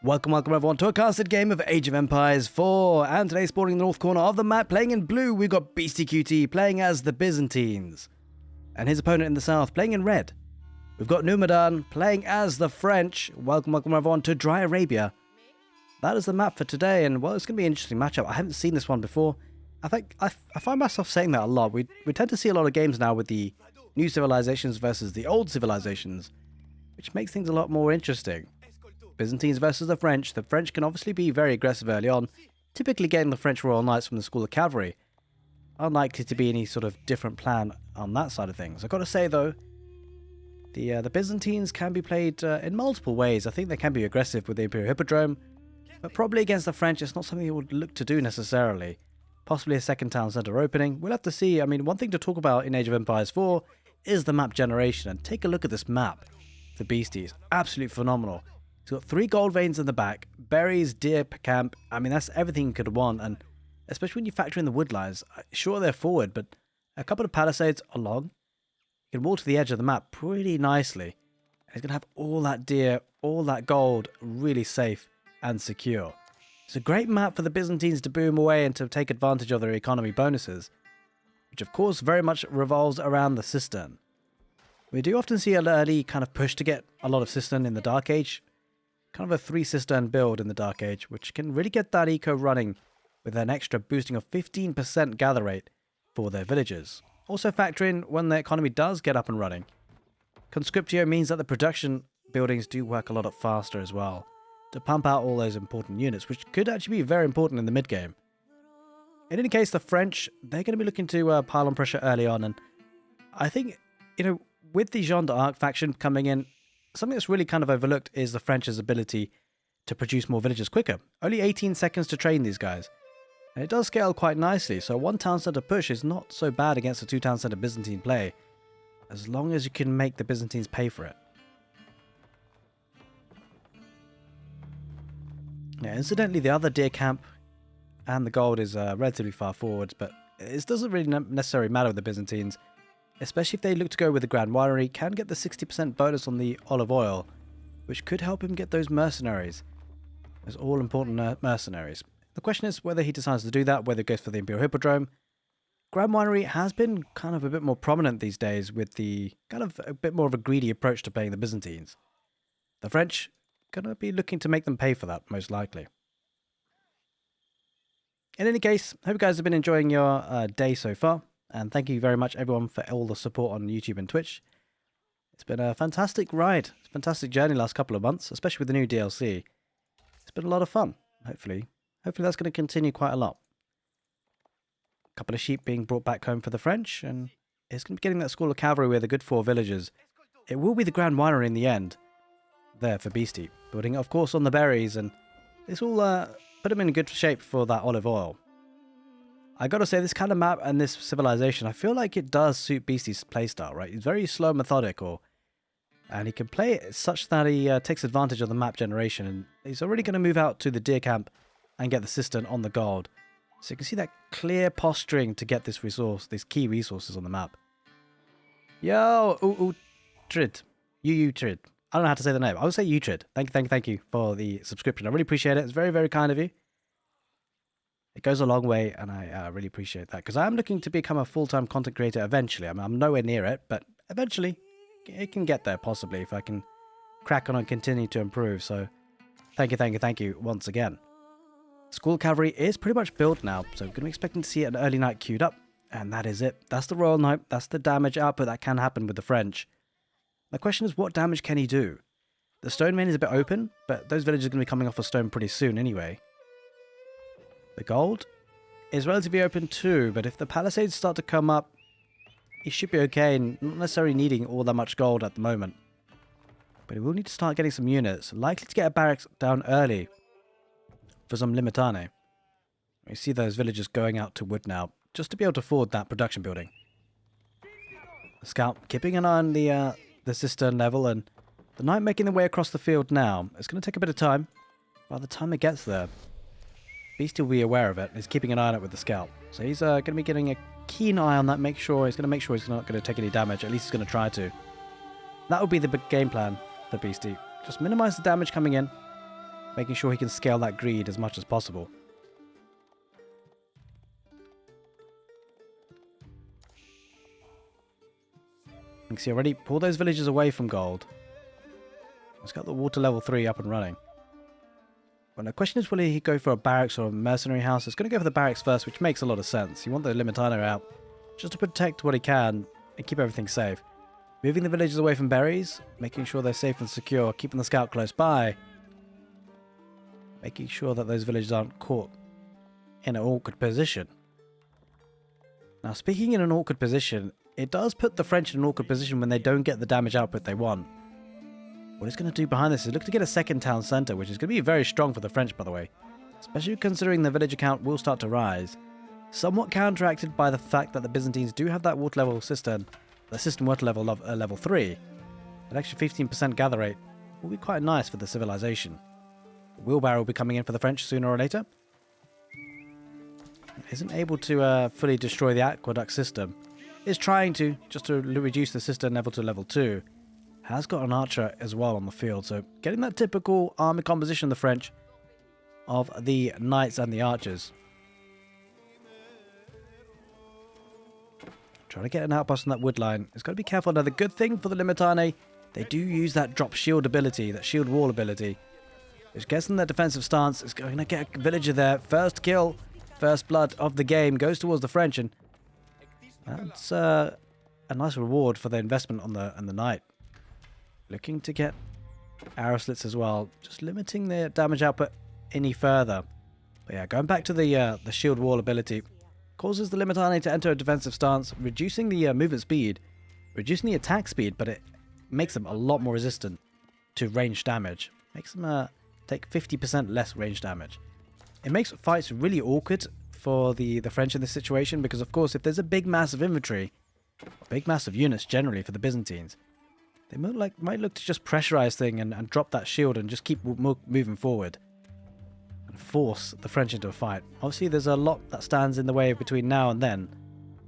Welcome everyone to a casted game of Age of Empires 4, and today sporting in the north corner of the map, playing in blue, we've got beastyqt playing as the Byzantines, and his opponent in the south playing in red. We've got Numudan playing as the French. Welcome everyone to Dry Arabia. That is the map for today, and well, it's going to be an interesting matchup. I haven't seen this one before. I think I find myself saying that a lot. We tend to see a lot of games now with the new civilizations versus the old civilizations, which makes things a lot more interesting. Byzantines versus the French. The French can obviously be very aggressive early on, typically getting the French Royal Knights from the School of Cavalry. Unlikely to be any sort of different plan on that side of things. I've got to say though, the Byzantines can be played in multiple ways. I think they can be aggressive with the Imperial Hippodrome, but probably against the French it's not something you would look to do necessarily. Possibly a second town centre opening. We'll have to see. I mean, one thing to talk about in Age of Empires 4 is the map generation, and take a look at this map for Beasties. Absolutely phenomenal. It's got 3 gold veins in the back, berries, deer camp. I mean, that's everything you could want, and especially when you factor in the wood lines. Sure, they're forward, but a couple of palisades along. You can walk to the edge of the map pretty nicely. And it's going to have all that deer, all that gold, really safe and secure. It's a great map for the Byzantines to boom away and to take advantage of their economy bonuses, which of course very much revolves around the cistern. We do often see an early kind of push to get a lot of cistern in the Dark Age. Kind of a 3 cistern build in the Dark Age, which can really get that eco running with an extra boosting of 15% gather rate for their villagers. Also factor in when the economy does get up and running. Conscriptio means that the production buildings do work a lot faster as well, to pump out all those important units, which could actually be very important in the mid game. In any case, the French, they're going to be looking to pile on pressure early on, and I think, you know, with the Jeanne d'Arc faction coming in, something that's really kind of overlooked is the French's ability to produce more villagers quicker. Only 18 seconds to train these guys. And it does scale quite nicely, so 1 town centre push is not so bad against a 2 town centre Byzantine play, as long as you can make the Byzantines pay for it. Now, incidentally, the other deer camp and the gold is relatively far forward, but it doesn't really necessarily matter with the Byzantines, especially if they look to go with the Grand Winery. Can get the 60% bonus on the olive oil, which could help him get those mercenaries, those all-important mercenaries. The question is whether he decides to do that, whether he goes for the Imperial Hippodrome. Grand Winery has been kind of a bit more prominent these days with the kind of a bit more of a greedy approach to playing the Byzantines. The French going to be looking to make them pay for that, most likely. In any case, hope you guys have been enjoying your day so far. And thank you very much, everyone, for all the support on YouTube and Twitch. It's been a fantastic ride. It's a fantastic journey last couple of months, especially with the new DLC. It's been a lot of fun, hopefully. Hopefully that's going to continue quite a lot. A couple of sheep being brought back home for the French, and it's going to be getting that School of Cavalry with a good 4 villagers. It will be the Grand Winery in the end, there for Beastie. Building, of course, on the berries, and this will put him in good shape for that olive oil. I gotta say, this kind of map and this civilization, I feel like it does suit Beastie's playstyle, right? He's very slow, methodical, and he can play it such that he takes advantage of the map generation, and he's already going to move out to the deer camp and get the cistern on the gold. So you can see that clear posturing to get this resource, these key resources on the map. Yo, Utrid. Utrid. I don't know how to say the name. I would say Utrid. Thank you for the subscription. I really appreciate it. It's very, very kind of you. It goes a long way, and I really appreciate that, because I am looking to become a full-time content creator eventually. I mean, I'm nowhere near it, but eventually it can get there, possibly, if I can crack on and continue to improve. So thank you once again. School Cavalry is pretty much built now, so we're going to be expecting to see an early knight queued up, and that is it. That's the Royal Knight. That's the damage output that can happen with the French. The question is, what damage can he do? The stone main is a bit open, but those villagers are going to be coming off a stone pretty soon anyway. The gold is relatively open too, but if the palisades start to come up, he should be okay, and not necessarily needing all that much gold at the moment. But he will need to start getting some units. Likely to get a barracks down early for some limitane. You see those villagers going out to wood now, just to be able to afford that production building. The scout keeping an eye on the cistern level, and the knight making their way across the field now. It's going to take a bit of time. By the time it gets there, Beastie will be aware of it. He's keeping an eye on it with the scout. So he's going to be getting a keen eye on that. He's going to make sure he's not going to take any damage. At least he's going to try to. That would be the big game plan for Beastie. Just minimize the damage coming in. making sure he can scale that greed as much as possible. You can see already, pull those villagers away from gold. He's got the water level 3 up and running. Well, the question is, will he go for a barracks or a mercenary house? It's going to go for the barracks first, which makes a lot of sense. You want the Limitano out just to protect what he can and keep everything safe. Moving the villagers away from berries, making sure they're safe and secure, keeping the scout close by. Making sure that those villagers aren't caught in an awkward position. Now, speaking in an awkward position, it does put the French in an awkward position when they don't get the damage output they want. What he's going to do behind this is look to get a second town centre, which is going to be very strong for the French, by the way. Especially considering the villager count will start to rise. Somewhat counteracted by the fact that the Byzantines do have that water level cistern, the cistern water level of level 3. An extra 15% gather rate will be quite nice for the civilization. The wheelbarrow will be coming in for the French sooner or later. Isn't able to fully destroy the aqueduct system. Is trying to, just to reduce the cistern level to level 2. Has got an archer as well on the field, so getting that typical army composition of the French of the knights and the archers. Trying to get an outpost on that wood line. It's got to be careful. Now, the good thing for the Limitane, they do use that drop shield ability, that shield wall ability, which gets them that defensive stance. It's going to get a villager there. First kill, first blood of the game goes towards the French, and that's a nice reward for the investment on the knight. Looking to get arrow slits as well, just limiting their damage output any further. But yeah, going back to the shield wall ability, causes the Limitane to enter a defensive stance, reducing the movement speed, reducing the attack speed, but it makes them a lot more resistant to range damage. Makes them take 50% less range damage. It makes fights really awkward for the French in this situation, because of course if there's a big mass of infantry, a big mass of units generally for the Byzantines, they might look to just pressurize things and drop that shield and just keep moving forward and force the French into a fight. Obviously, there's a lot that stands in the way between now and then,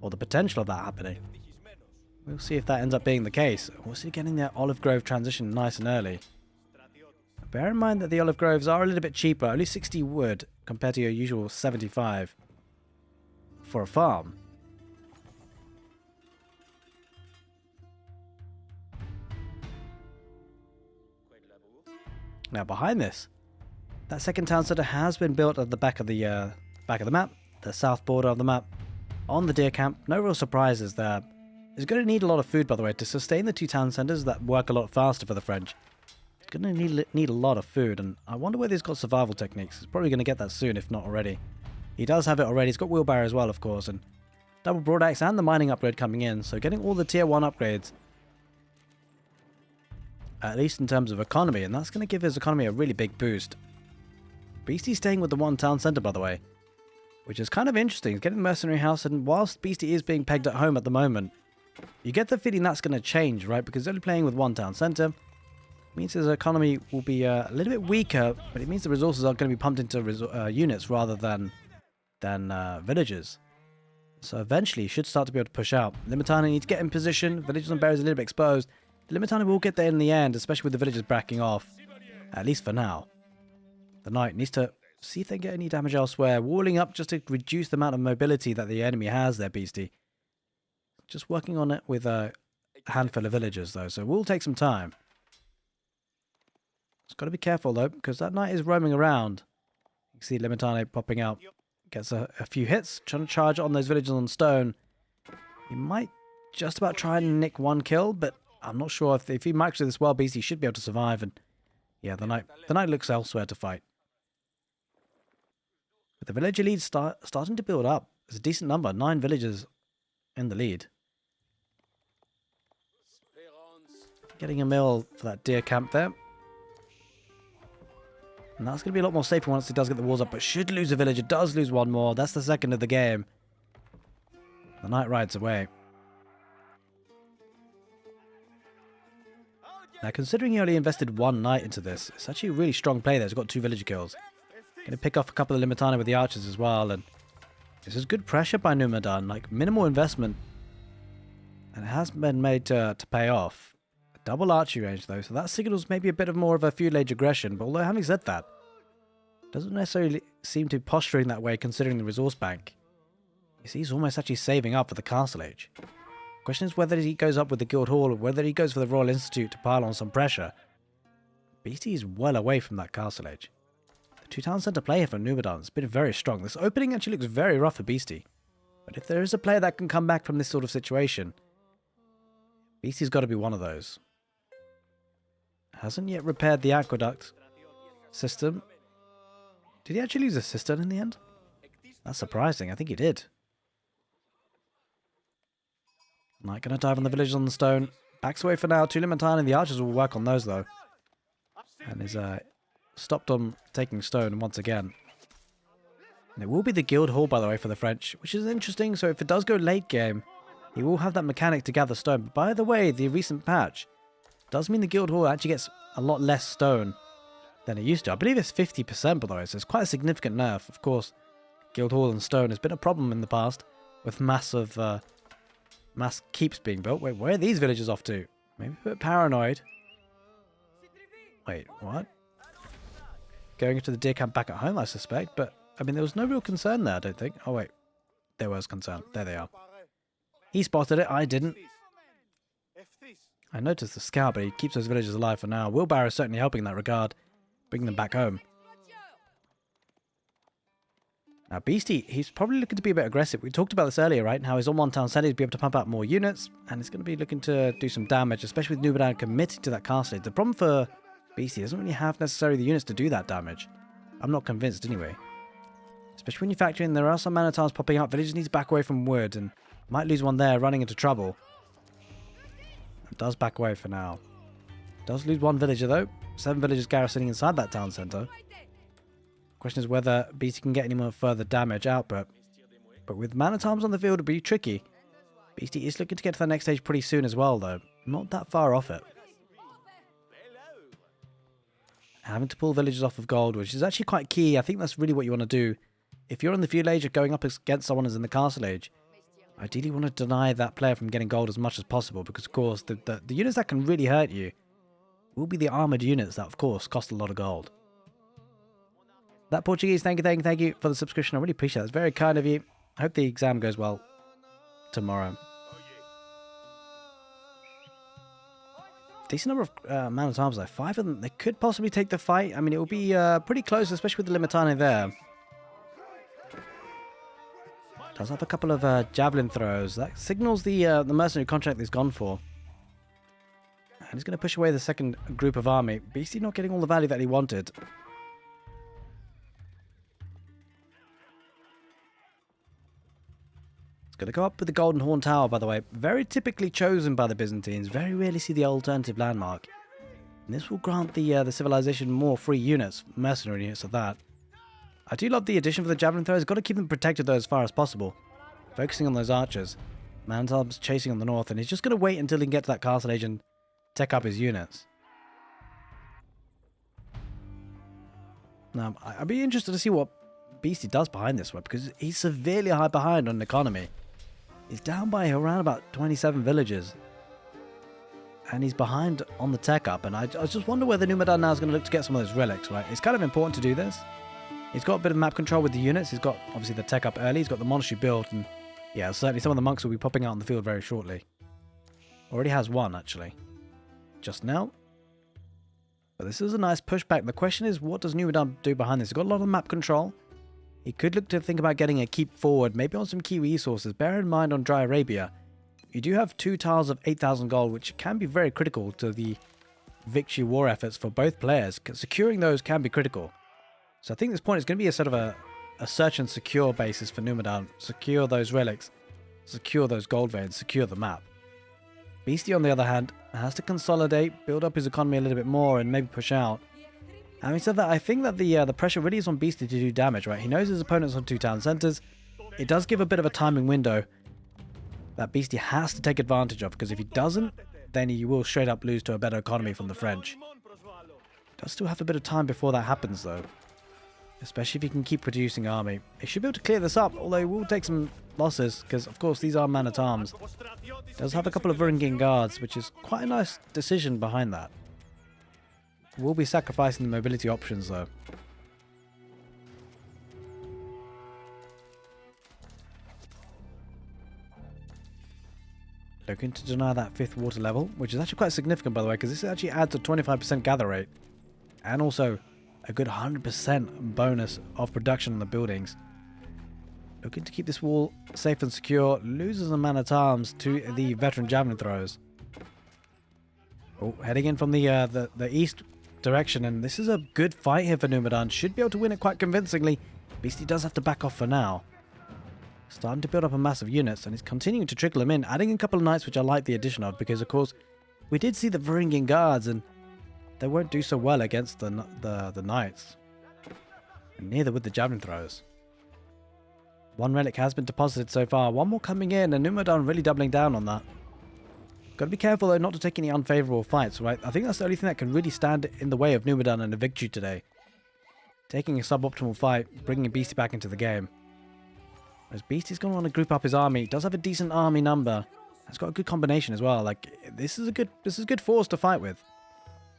or the potential of that happening. We'll see if that ends up being the case. We'll see getting that olive grove transition nice and early. Bear in mind that the olive groves are a little bit cheaper, only 60 wood compared to your usual 75 for a farm. Now behind this, that second town centre has been built at the back of the map, the south border of the map, on the deer camp. No real surprises there. It's going to need a lot of food, by the way, to sustain the two town centres that work a lot faster for the French. It's going to need a lot of food, and I wonder whether he's got survival techniques. He's probably going to get that soon, if not already. He does have it already. He's got wheelbarrow as well, of course, and double broadaxe and the mining upgrade coming in. So getting all the tier 1 upgrades, at least in terms of economy, and that's going to give his economy a really big boost. Beasty's staying with the one town centre, by the way, which is kind of interesting. He's getting the mercenary house, and whilst Beasty is being pegged at home at the moment, you get the feeling that's going to change, right? Because he's only playing with one town centre. It means his economy will be a little bit weaker, but it means the resources are going to be pumped into units rather than villages. So eventually he should start to be able to push out. Limitano needs to get in position. Villagers and berries are a little bit exposed. The Limitano will get there in the end, especially with the villagers backing off. At least for now. The knight needs to see if they can get any damage elsewhere. Walling up just to reduce the amount of mobility that the enemy has there, Beastie. Just working on it with a handful of villagers, though, so we'll take some time. It's got to be careful, though, because that knight is roaming around. You can see Limitano popping out. Gets a few hits, trying to charge on those villagers on stone. He might just about try and nick one kill, but I'm not sure if he maxes this well, Beastie should be able to survive. And yeah, the knight looks elsewhere to fight. But the villager lead starting to build up. It's a decent number, 9 villagers in the lead. Getting a mill for that deer camp there. And that's going to be a lot more safer once he does get the walls up, but should lose a villager, does lose one more. That's the second of the game. The knight rides away. Now, considering he only invested one knight into this, it's actually a really strong play there. He's got 2 villager kills. Going to pick off a couple of Limitano with the archers as well, and this is good pressure by numudan, like minimal investment. And it has been made to pay off. A double archery range though, so that signals maybe a bit of more of a feudal age aggression, but although having said that, Doesn't necessarily seem to be posturing that way considering the resource bank. You see, he's almost actually saving up for the Castle Age. Question is whether he goes up with the Guild Hall or whether he goes for the Royal Institute to pile on some pressure. Beastie is well away from that Castle Age. The 2-town centre play here for numudan has been very strong. This opening actually looks very rough for Beastie. But if there is a player that can come back from this sort of situation, Beastie's got to be one of those. Hasn't yet repaired the aqueduct system. Did he actually lose a cistern in the end? That's surprising. I think he did. Not going to dive on the villagers on the stone. Backs away for now. 2 Limitan and the archers will work on those though. And is stopped on taking stone once again. And it will be the Guild Hall, by the way, for the French, which is interesting. So if it does go late game, he will have that mechanic to gather stone. But by the way, the recent patch does mean the Guild Hall actually gets a lot less stone than it used to. I believe it's 50%, by the way, so it's quite a significant nerf. Of course, Guild Hall and stone has been a problem in the past with mass keeps being built. Wait, where are these villagers off to? Maybe a bit paranoid. Wait, what? Going into the deer camp back at home, I suspect, but I mean, there was no real concern there, I don't think. Oh, wait. There was concern. There they are. He spotted it. I didn't. I noticed the scout, but he keeps those villagers alive for now. Wheelbarrow is certainly helping in that regard, bringing them back home. Now, Beastie, he's probably looking to be a bit aggressive. We talked about this earlier, right? How he's on 1-town centre, he'll be able to pump out more units, and he's going to be looking to do some damage, especially with numudan committing to that castle. The problem for Beastie, he doesn't really have necessarily the units to do that damage. I'm not convinced anyway. Especially when you factor in there are some man-at-arms popping up. Villagers need to back away from wood, and might lose one there, running into trouble. It does back away for now. Does lose one villager though. 7 villagers garrisoning inside that town centre. Question is whether Beastie can get any more further damage output. But with man-at-arms on the field, it'll be tricky. Beastie is looking to get to the next stage pretty soon as well though. Not that far off it. Having to pull villagers off of gold, which is actually quite key. I think that's really what you want to do. If you're in the feudal age or going up against someone who's in the castle age, ideally you want to deny that player from getting gold as much as possible, because of course the units that can really hurt you will be the armoured units that of course cost a lot of gold. That Portuguese, thank you for the subscription. I really appreciate it. It's very kind of you. I hope the exam goes well tomorrow. Decent number of man-at-arms though. 5 of them. They could possibly take the fight. I mean, it will be pretty close, especially with the Limitane there. Does have a couple of javelin throws. That signals the mercenary contract he's gone for. And he's going to push away the second group of army. Beastie not getting all the value that he wanted. It's going to go up with the Golden Horn Tower, by the way. Very typically chosen by the Byzantines. Very rarely see the alternative landmark. And this will grant the civilization more free units, mercenary units of that. I do love the addition for the javelin throwers. Got to keep them protected though as far as possible. Focusing on those archers. Man-at-arms chasing on the north, and he's just going to wait until he can get to that castle age and tech up his units. Now, I'd be interested to see what Beastie does behind this one, because he's severely high behind on economy. He's down by around about 27 villages. And he's behind on the tech up, and I just wonder whether numudan now is going to look to get some of those relics, right? It's kind of important to do this. He's got a bit of map control with the units. He's got, obviously, the tech up early. He's got the monastery built. And, yeah, certainly some of the monks will be popping out on the field very shortly. Already has one, actually. Just now. But this is a nice pushback. The question is, what does numudan do behind this? He's got a lot of map control. He could look to think about getting a keep forward, maybe on some key resources. Bear in mind, on Dry Arabia, you do have 2 tiles of 8,000 gold, which can be very critical to the victory war efforts for both players. Securing those can be critical. So I think this point is going to be a sort of a search and secure basis for numudan. Secure those relics, secure those gold veins, secure the map. Beastie, on the other hand, has to consolidate, build up his economy a little bit more, and maybe push out. Having said that, I think that the pressure really is on Beastie to do damage, right? He knows his opponent's on 2 town centres. It does give a bit of a timing window that Beastie has to take advantage of, because if he doesn't, then he will straight up lose to a better economy from the French. Does still have a bit of time before that happens, though. Especially if he can keep producing army. He should be able to clear this up, although he will take some losses, because of course these are man-at-arms. Does have a couple of Varangian guards, which is quite a nice decision behind that. Will be sacrificing the mobility options though. Looking to deny that 5th water level, which is actually quite significant, by the way, because this actually adds a 25% gather rate. And also a good 100% bonus of production on the buildings. Looking to keep this wall safe and secure. Loses a man-at-arms to the veteran javelin throwers. Oh, heading in from the east direction, and this is a good fight here for Numudan. Should be able to win it quite convincingly. Beastie does have to back off for now. Starting to build up a mass of units, and he's continuing to trickle them in, adding a couple of knights, which I like the addition of, because of course we did see the Varangian guards, and they won't do so well against the knights. And neither with the javelin throwers. One relic has been deposited so far, one more coming in, and Numudan really doubling down on that. Got to be careful though not to take any unfavourable fights, right? I think that's the only thing that can really stand in the way of Numudan and a victory today. Taking a suboptimal fight, bringing Beastie back into the game. Whereas Beastie's going to want to group up his army. He does have a decent army number. It's got a good combination as well. Like, this is good force to fight with.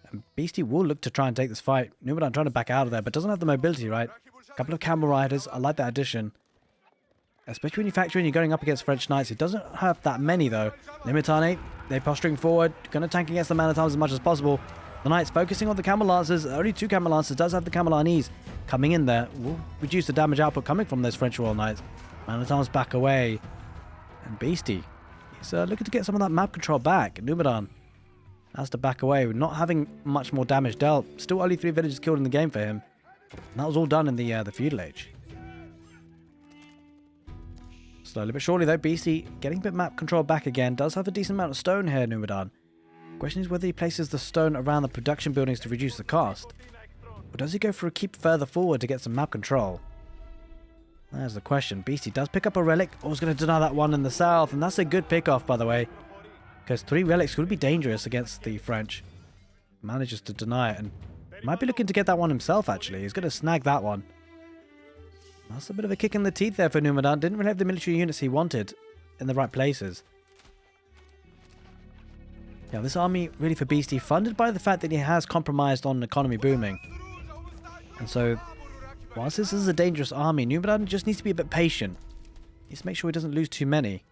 And Beastie will look to try and take this fight. Numudan trying to back out of there, but doesn't have the mobility, right? A couple of camel riders. I like that addition. Especially when you factor in you're going up against French knights. He doesn't have that many, though. Limitane, they're posturing forward. Going to tank against the man-at-arms as much as possible. The knights focusing on the camel lancers. Only 2 camel lancers. Does have the camelanese coming in there. Will reduce the damage output coming from those French royal knights. Man-at-arms back away. And Beastie, he's looking to get some of that map control back. Numudan has to back away. We're not having much more damage dealt. Still only 3 villagers killed in the game for him. And that was all done in the feudal age. Slowly but surely though, Beastie getting a bit map control back again. Does have a decent amount of stone here, Numudan. Question is whether he places the stone around the production buildings to reduce the cost. Or does he go for a keep further forward to get some map control? There's the question. Beastie does pick up a relic. Oh, he's going to deny that one in the south. And that's a good pick-off, by the way. Because 3 relics could be dangerous against the French. Manages to deny it. And might be looking to get that one himself, actually. He's going to snag that one. That's a bit of a kick in the teeth there for Numudan. Didn't really have the military units he wanted in the right places. Yeah, this army really for Beastie, funded by the fact that he has compromised on economy booming. And so, whilst this is a dangerous army, Numudan just needs to be a bit patient. He needs to make sure he doesn't lose too many.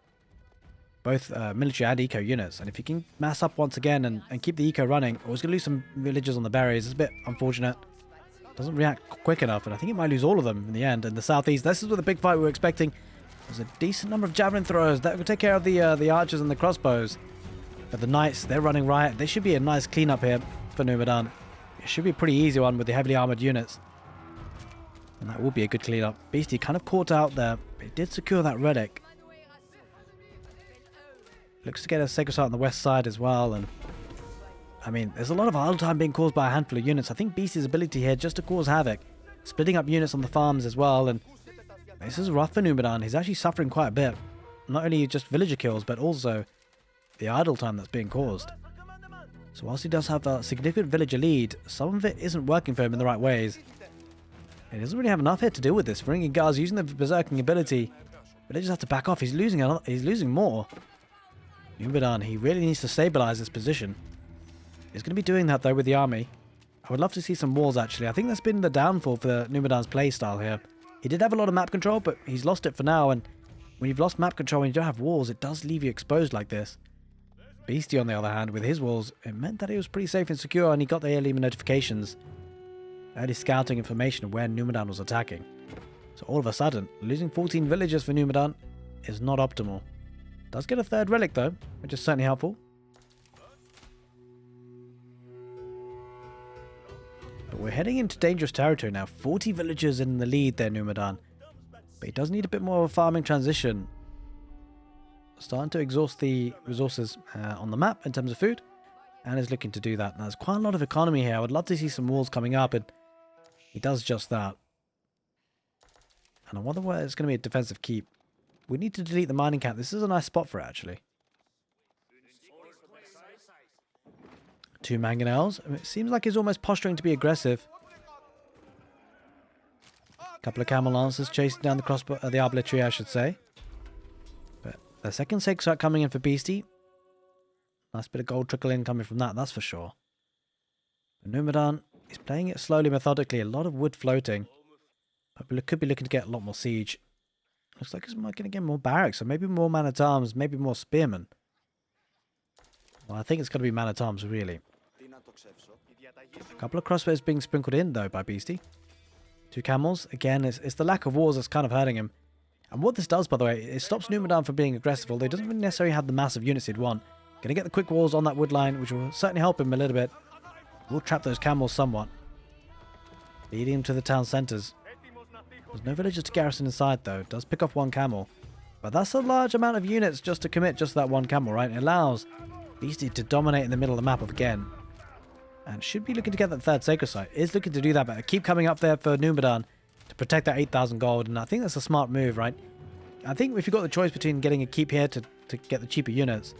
Both military and eco units. And if he can mass up once again and keep the eco running, or he's going to lose some villagers on the berries. It's a bit unfortunate. Doesn't react quick enough, and I think he might lose all of them in the end. In the southeast, this is what the big fight we were expecting. There's a decent number of javelin throwers that will take care of the archers and the crossbows. But the knights, they're running riot. There should be a nice cleanup here for Numudan. It should be a pretty easy one with the heavily armored units. And that will be a good cleanup. Beastie kind of caught out there. But he did secure that relic. Looks to get a sacred site on the west side as well. And I mean, there's a lot of idle time being caused by a handful of units. I think Beastie's ability here just to cause havoc. Splitting up units on the farms as well. And this is rough for Numudan. He's actually suffering quite a bit. Not only just villager kills, but also the idle time that's being caused. So whilst he does have a significant villager lead, some of it isn't working for him in the right ways. He doesn't really have enough here to deal with this. Varangian guards using the berserking ability, but they just have to back off. He's losing more. Numudan, he really needs to stabilize this position. He's going to be doing that though with the army. I would love to see some walls actually. I think that's been the downfall for Numudan's playstyle here. He did have a lot of map control, but he's lost it for now. And when you've lost map control and you don't have walls, it does leave you exposed like this. Beastie, on the other hand, with his walls, it meant that he was pretty safe and secure, and he got the early notifications, early scouting information of where Numudan was attacking. So all of a sudden, losing 14 villagers for Numudan is not optimal. Does get a 3rd relic though, which is certainly helpful. But we're heading into dangerous territory now. 40 villagers in the lead there, Numudan. But he does need a bit more of a farming transition. Starting to exhaust the resources on the map in terms of food. And is looking to do that. Now, there's quite a lot of economy here. I would love to see some walls coming up. And he does just that. And I wonder where it's going to be a defensive keep. We need to delete the mining camp. This is a nice spot for it, actually. 2 mangonels. It seems like he's almost posturing to be aggressive. A couple of camel lancers chasing down the crossbow, the arbalry, I should say. But the second sacred site coming in for Beastie. Nice bit of gold trickle in coming from that, that's for sure. But Numudan is playing it slowly, methodically. A lot of wood floating. But we could be looking to get a lot more siege. Looks like he's going to get more barracks, or maybe more man-at-arms, maybe more spearmen. Well, I think it's going to be man at arms, really. A couple of crossbows being sprinkled in, though, by Beastie. 2 camels. Again, it's the lack of walls that's kind of hurting him. And what this does, by the way, it stops Numudan from being aggressive, although he doesn't really necessarily have the massive units he'd want. Going to get the quick walls on that wood line, which will certainly help him a little bit. We'll trap those camels somewhat. Leading him to the town centres. There's no villagers to garrison inside, though. It does pick off 1 camel. But that's a large amount of units just to commit just that 1 camel, right? It allows Beastie to dominate in the middle of the map again. And should be looking to get that 3rd sacred site. Is looking to do that, but I keep coming up there for Numudan to protect that 8,000 gold. And I think that's a smart move, right? I think if you've got the choice between getting a keep here to get the cheaper units,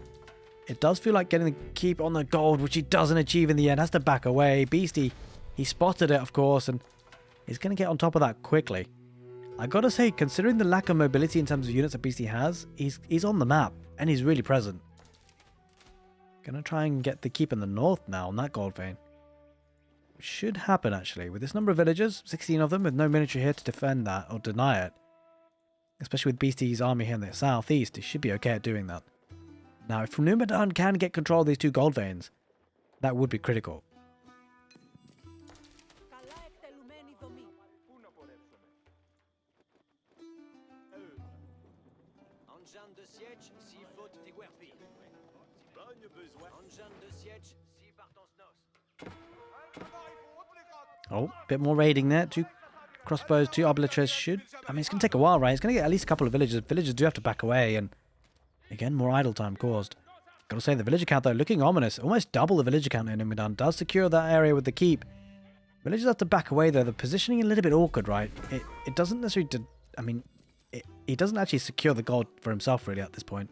it does feel like getting the keep on the gold, which he doesn't achieve in the end. Has to back away. Beastie, he spotted it, of course, and he's going to get on top of that quickly. I gotta say, considering the lack of mobility in terms of units that Beastie has, he's on the map, and he's really present. Gonna try and get the keep in the north now on that gold vein. Should happen, actually. With this number of villagers, 16 of them, with no military here to defend that or deny it. Especially with Beastie's army here in the southeast, he should be okay at doing that. Now, if Numudan can get control of these 2 gold veins, that would be critical. Oh, a bit more raiding there. 2 crossbows, 2 arbaletres should... I mean, it's going to take a while, right? It's going to get at least a couple of villagers. Villagers do have to back away, and again, more idle time caused. Got to say, the villager count, though, looking ominous. Almost double the villager count in Numudan. Does secure that area with the keep. Villagers have to back away, though. The positioning a little bit awkward, right? It doesn't necessarily... I mean, he doesn't actually secure the gold for himself, really, at this point.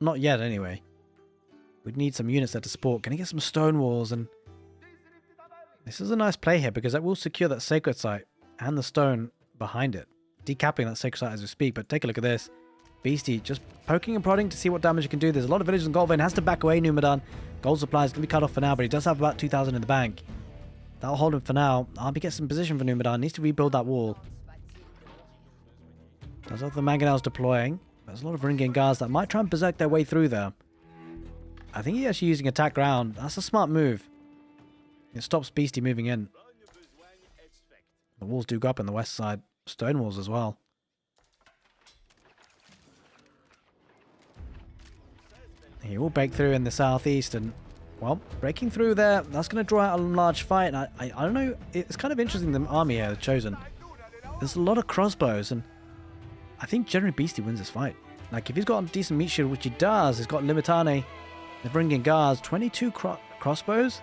Not yet, anyway. We'd need some units there to support. Can he get some stone walls? And this is a nice play here, because that will secure that sacred site and the stone behind it. Decapping that sacred site as we speak, but take a look at this. Beastie just poking and prodding to see what damage he can do. There's a lot of villagers in gold vein. Has to back away, Numudan. Gold supply is going to be cut off for now, but he does have about 2,000 in the bank. That'll hold him for now. Army gets some position for Numudan. Needs to rebuild that wall. Does have the mangonels deploying. There's a lot of Ringing guards that might try and berserk their way through there. I think he's actually using attack ground. That's a smart move. It stops Beastie moving in. The walls do go up on the west side. Stone walls as well. He will break through in the southeast, and, well, breaking through there, that's going to draw out a large fight. And I don't know, it's kind of interesting, the army here, chosen. There's a lot of crossbows, and I think generally Beastie wins this fight. Like, if he's got a decent meat shield, which he does, he's got Limitane, the Ringing guards, 22 crossbows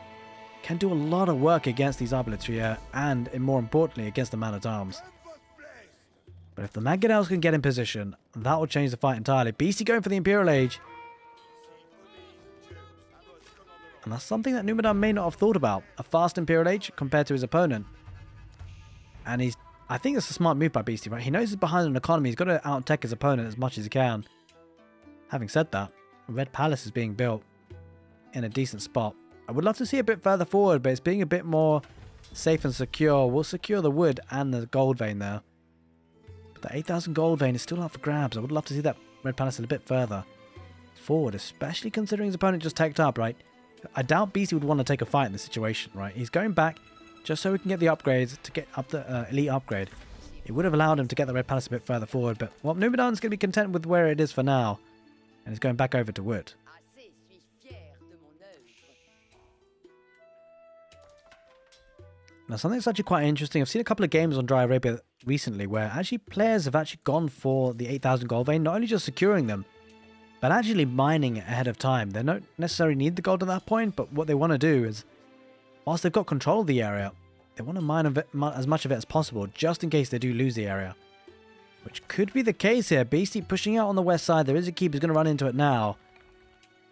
can do a lot of work against these arbaletriers, and more importantly, against the man-at-arms. But if the mangonels can get in position, that will change the fight entirely. Beastie going for the Imperial Age. And that's something that Numudan may not have thought about. A fast Imperial Age compared to his opponent. And I think it's a smart move by Beastie, right? He knows he's behind an economy. He's got to out-tech his opponent as much as he can. Having said that, Red Palace is being built in a decent spot. I would love to see a bit further forward, but it's being a bit more safe and secure. We'll secure the wood and the gold vein there. But the 8,000 gold vein is still up for grabs. I would love to see that Red Palace a bit further forward, especially considering his opponent just teched up, right? I doubt Beastie would want to take a fight in this situation, right? He's going back just so we can get the upgrades to get up the elite upgrade. It would have allowed him to get the Red Palace a bit further forward, but, well, Numudan's going to be content with where it is for now. And he's going back over to wood. Now, something that's actually quite interesting, I've seen a couple of games on Dry Arabia recently where actually players have actually gone for the 8,000 gold vein, not only just securing them, but actually mining ahead of time. They don't necessarily need the gold at that point, but what they want to do is, whilst they've got control of the area, they want to mine as much of it as possible, just in case they do lose the area. Which could be the case here. Beastie pushing out on the west side. There is a keep. He's going to run into it now.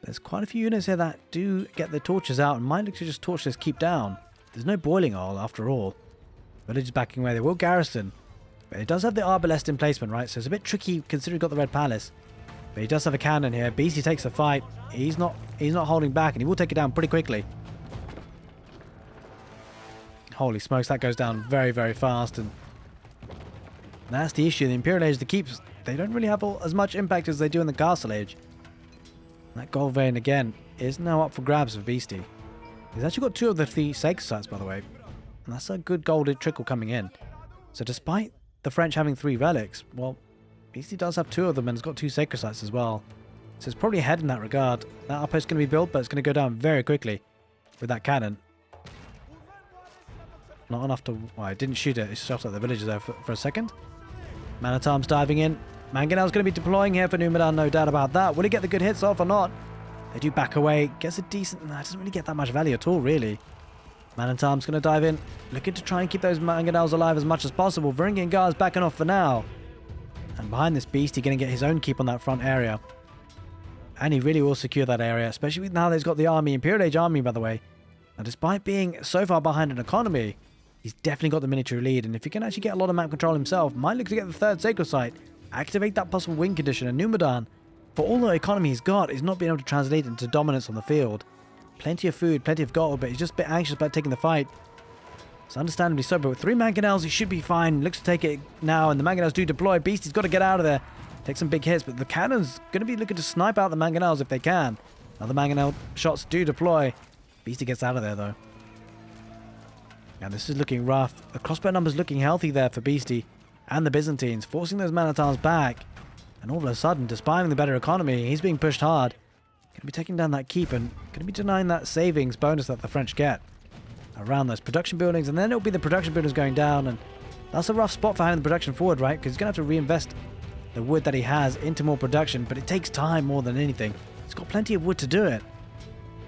There's quite a few units here that do get the torches out and might look to just torch this keep down. There's no boiling oil after all. Village is backing away. They will garrison. But it does have the arbalest emplacement, right? So it's a bit tricky considering he's got the Red Palace. But he does have a cannon here. Beastie takes the fight. He's not holding back, and he will take it down pretty quickly. Holy smokes, that goes down very, very fast. And that's the issue. The Imperial Age, the keeps, they don't really have as much impact as they do in the Castle Age. That gold vein, again, is now up for grabs for Beastie. He's actually got 2 of the 3 sacred sites, by the way. And that's a good gold trickle coming in. So despite the French having 3 relics, well, Beastie does have 2 of them and has got 2 sacred sites as well. So it's probably ahead in that regard. That outpost is going to be built, but it's going to go down very quickly with that cannon. Not enough to... Well, I didn't shoot it. It shot at the villagers there for a second. Man-at-Arms diving in. Mangonel's going to be deploying here for numudan, no doubt about that. Will he get the good hits off or not? They do back away. Gets a decent... Nah, doesn't really get that much value at all, really. Man-at-Arms going to dive in. Looking to try and keep those Mangonels alive as much as possible. Varangiangar's backing off for now. And behind this Beastie going to get his own keep on that front area. And he really will secure that area, especially with now that he's got the army, Imperial Age army, by the way. And despite being so far behind in economy, he's definitely got the miniature lead. And if he can actually get a lot of map control himself, might look to get the 3rd sacred site, activate that possible win condition, and numudan, for all the economy he's got, is not being able to translate into dominance on the field. Plenty of food, plenty of gold, but he's just a bit anxious about taking the fight. It's understandably so, but with 3 Mangonels, he should be fine. Looks to take it now, and the Mangonels do deploy. Beastie's got to get out of there. Take some big hits, but the cannon's going to be looking to snipe out the Mangonels if they can. Now the Mangonel shots do deploy. Beastie gets out of there, though. Now this is looking rough. The crossbow number's looking healthy there for Beastie and the Byzantines, forcing those Man-at-Arms back. And all of a sudden, despite the better economy, he's being pushed hard. Going to be taking down that keep and going to be denying that savings bonus that the French get around those production buildings. And then it'll be the production buildings going down, and that's a rough spot for having the production forward, right? Because he's going to have to reinvest the wood that he has into more production, but it takes time more than anything. He's got plenty of wood to do it,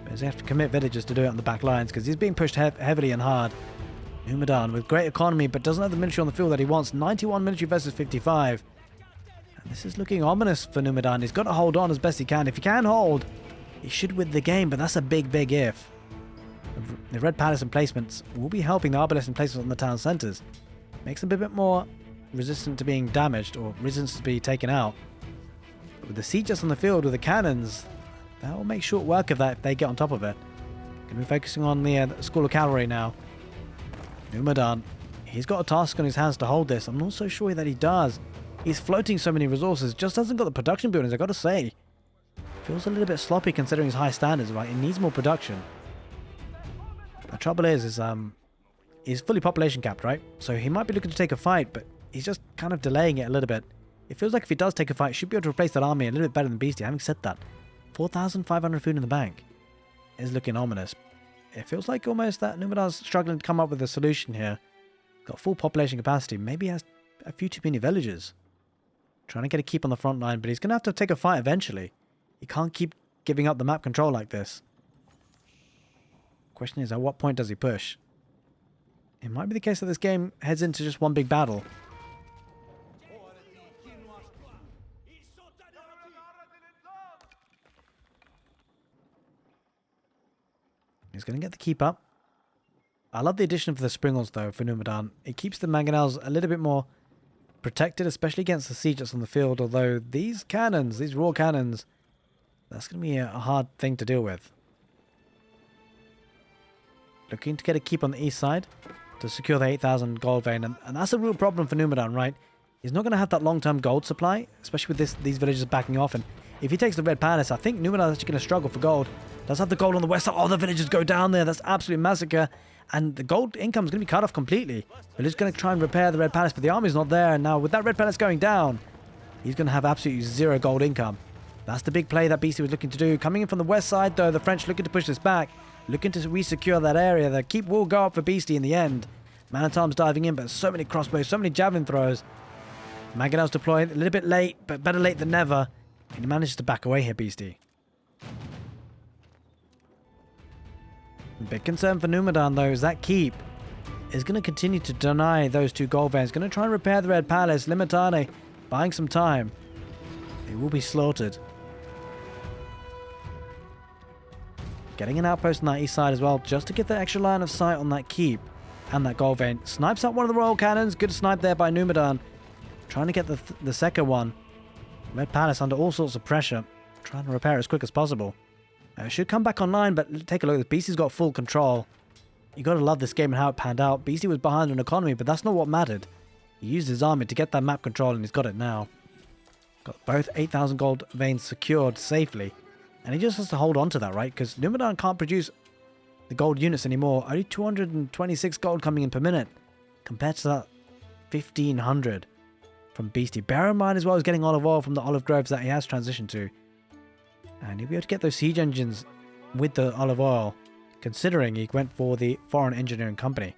but he's going to have to commit villagers to do it on the back lines because he's being pushed heavily and hard. Numudan with great economy, but doesn't have the military on the field that he wants. 91 military versus 55. And this is looking ominous for Numudan. He's got to hold on as best he can. If he can hold, he should win the game, but that's a big, big if. The Red Palace emplacements will be helping the Arbalest emplacements on the town centres. Makes them a bit more resistant to being damaged or resistant to be taken out. But with the sieges on the field with the cannons, that will make short work of that if they get on top of it. Going to be focusing on the School of Cavalry now. Numudan, he's got a task on his hands to hold this. I'm not so sure that he does. He's floating so many resources, just hasn't got the production buildings, I gotta say. Feels a little bit sloppy considering his high standards, right? He needs more production. The trouble is he's fully population capped, right? So he might be looking to take a fight, but he's just kind of delaying it a little bit. It feels like if he does take a fight, he should be able to replace that army a little bit better than Beastie. Having said that, 4,500 food in the bank is looking ominous. It feels like almost that Numudan's struggling to come up with a solution here. Got full population capacity. Maybe he has a few too many villagers. Trying to get a keep on the front line, but he's going to have to take a fight eventually. He can't keep giving up the map control like this. Question is, at what point does he push? It might be the case that this game heads into just one big battle. He's going to get the keep up. I love the addition of the Springles, though, for Numudan. It keeps the Mangonels a little bit more protected, especially against the siege that's on the field, although these cannons, these raw cannons, that's going to be a hard thing to deal with. Looking to get a keep on the east side to secure the 8,000 gold vein, and that's a real problem for Numudan, right? He's not going to have that long-term gold supply, especially with these villages backing off, and if he takes the Red Palace, I think Numudan's actually going to struggle for gold. Does have the gold on the west side. Oh, the villagers go down there. That's absolute massacre. And the gold income is going to be cut off completely. Villagers going to try and repair the Red Palace, but the army's not there. And now with that Red Palace going down, he's going to have absolutely zero gold income. That's the big play that Beastie was looking to do. Coming in from the west side, though, the French looking to push this back. Looking to re-secure that area. The keep will go up for Beastie in the end. Man-at-Arms diving in, but so many crossbows, so many javelin throws. Mangonel's deploying a little bit late, but better late than never. And he manages to back away here, Beastie. Big concern for Numudan, though, is that keep is going to continue to deny those 2 gold veins. Going to try and repair the Red Palace. Limitane buying some time. They will be slaughtered. Getting an outpost on that east side as well, just to get the extra line of sight on that keep and that gold vein. Snipes out one of the royal cannons. Good snipe there by Numudan. Trying to get the second one. Red Palace under all sorts of pressure. Trying to repair it as quick as possible. Should come back online, but take a look. Beastie's got full control. You got to love this game and how it panned out. Beastie was behind on economy, but that's not what mattered. He used his army to get that map control, and he's got it now. Got both 8,000 gold veins secured safely. And he just has to hold on to that, right? Because Numudan can't produce the gold units anymore. Only 226 gold coming in per minute compared to that 1,500 from Beastie. Bear in mind as well, he's getting olive oil from the olive groves that he has transitioned to. And he'll be able to get those siege engines with the olive oil, considering he went for the foreign engineering company.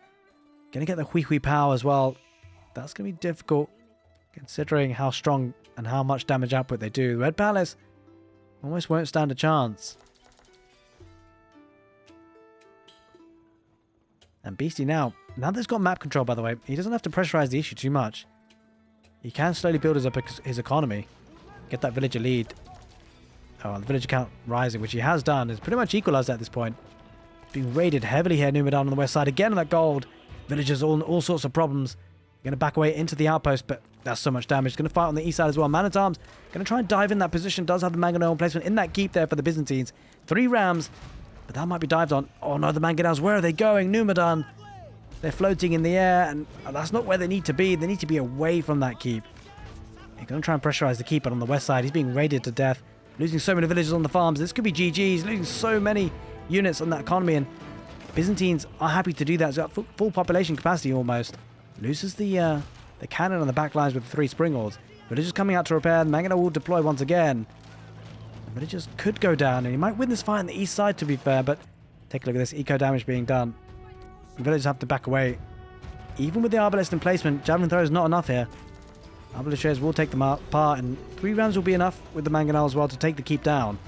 Gonna get the Hui power as well. That's gonna be difficult, considering how strong and how much damage output they do. The Red Palace almost won't stand a chance. And Beastie now that he's got map control, by the way, he doesn't have to pressurize the issue too much. He can slowly build his economy, get that villager lead. Oh, the villager count rising, which he has done, is pretty much equalized at this point. Being raided heavily here, Numudan on the west side. Again on that gold. Villagers all sorts of problems. Going to back away into the outpost, but that's so much damage. Going to fight on the east side as well. Man at Arms going to try and dive in that position. Does have the Mangonel placement in that keep there for the Byzantines. 3 rams, but that might be dived on. Oh no, the Mangonels, where are they going? Numudan, they're floating in the air, and that's not where they need to be. They need to be away from that keep. They're going to try and pressurize the keep, but on the west side, he's being raided to death. Losing so many villagers on the farms. This could be GG's. Losing so many units on that economy, and Byzantines are happy to do that. It's got full population capacity almost. Loses the cannon on the back lines with the 3 springhoards. Villagers coming out to repair. The Mangonel will deploy once again. The villagers could go down, and he might win this fight on the east side, to be fair, but take a look at this eco damage being done. The villagers have to back away. Even with the arbalest in placement, javelin throw is not enough here. Arbaletiers will take them apart, and 3 rams will be enough with the Mangonel as well to take the keep down.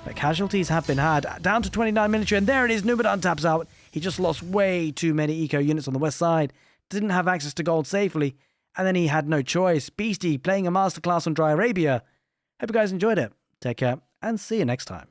But casualties have been had. Down to 29 military, and there it is. Numudan taps out. He just lost way too many eco units on the west side. Didn't have access to gold safely, and then he had no choice. Beastie playing a masterclass on Dry Arabia. Hope you guys enjoyed it. Take care, and see you next time.